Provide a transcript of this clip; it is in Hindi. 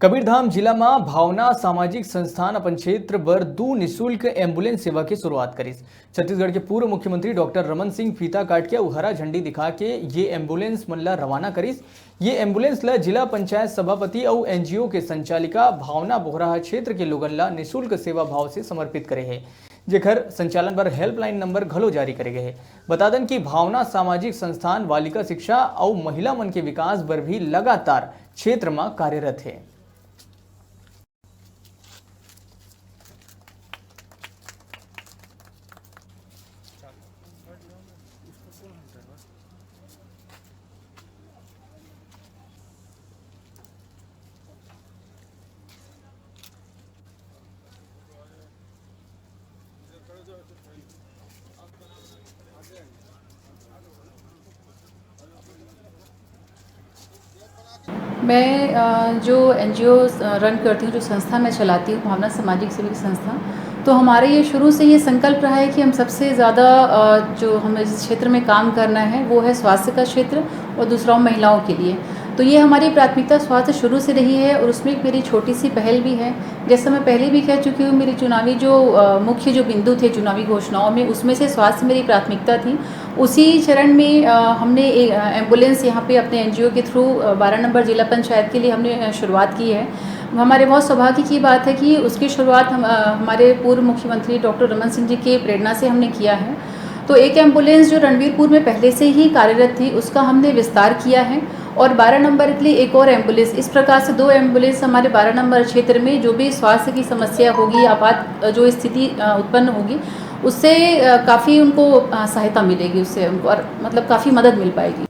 कबीरधाम जिल्लाમાં ભાવના सामाजिक संस्थान अपन क्षेत्र पर 2 निःशुल्क एम्बुलेंस सेवा की शुरुआत करी। छत्तीसगढ़ के पूर्व मुख्यमंत्री डॉक्टर रमन सिंह फीता काट के हरा झंडी दिखा के ये एम्बुलेंस मन ला रवाना करीस। ये एम्बुलेंस ला जिला पंचायत सभापति और एनजीओ के संचालिका भावना बोहरा क्षेत्र के लोगन ला निःशुल्क सेवा भाव से समर्पित करे है, जेकर संचालन पर हेल्पलाइन नंबर घलो जारी करे गए है। बता दें कि भावना सामाजिक संस्थान बालिका शिक्षा और महिला मन के विकास पर भी लगातार क्षेत्र में कार्यरत है। मैं जो एनजीओ रन करती हूँ, जो संस्था मैं चलाती हूँ, भावना सामाजिक सेवी संस्था, तो हमारे ये शुरू से ये संकल्प रहा है कि हम सबसे ज़्यादा जो हमें जिस क्षेत्र में काम करना है वो है स्वास्थ्य का क्षेत्र और दूसरा महिलाओं के लिए। तो ये हमारी प्राथमिकता स्वास्थ्य शुरू से रही है और उसमें एक मेरी छोटी सी पहल भी है। जैसा मैं पहले भी कह चुकी हूँ, मेरी चुनावी जो मुख्य जो बिंदु थे चुनावी घोषणाओं में, उसमें से स्वास्थ्य मेरी प्राथमिकता थी। उसी चरण में हमने एक एम्बुलेंस यहाँ पे अपने एनजीओ के थ्रू 12 नंबर जिला पंचायत के लिए हमने शुरुआत की है। हमारे बहुत सौभाग्य की बात है कि उसकी शुरुआत हमारे पूर्व मुख्यमंत्री डॉक्टर रमन सिंह जी के प्रेरणा से हमने किया है। तो एक एम्बुलेंस जो रणवीरपुर में पहले से ही कार्यरत थी, उसका हमने विस्तार किया है और 12 नंबर के लिए एक और एम्बुलेंस, इस प्रकार से 2 एम्बुलेंस हमारे 12 नंबर क्षेत्र में जो भी स्वास्थ्य की समस्या होगी, आपात जो स्थिति उत्पन्न होगी, उससे काफ़ी उनको सहायता मिलेगी, उससे उनको मतलब काफ़ी मदद मिल पाएगी।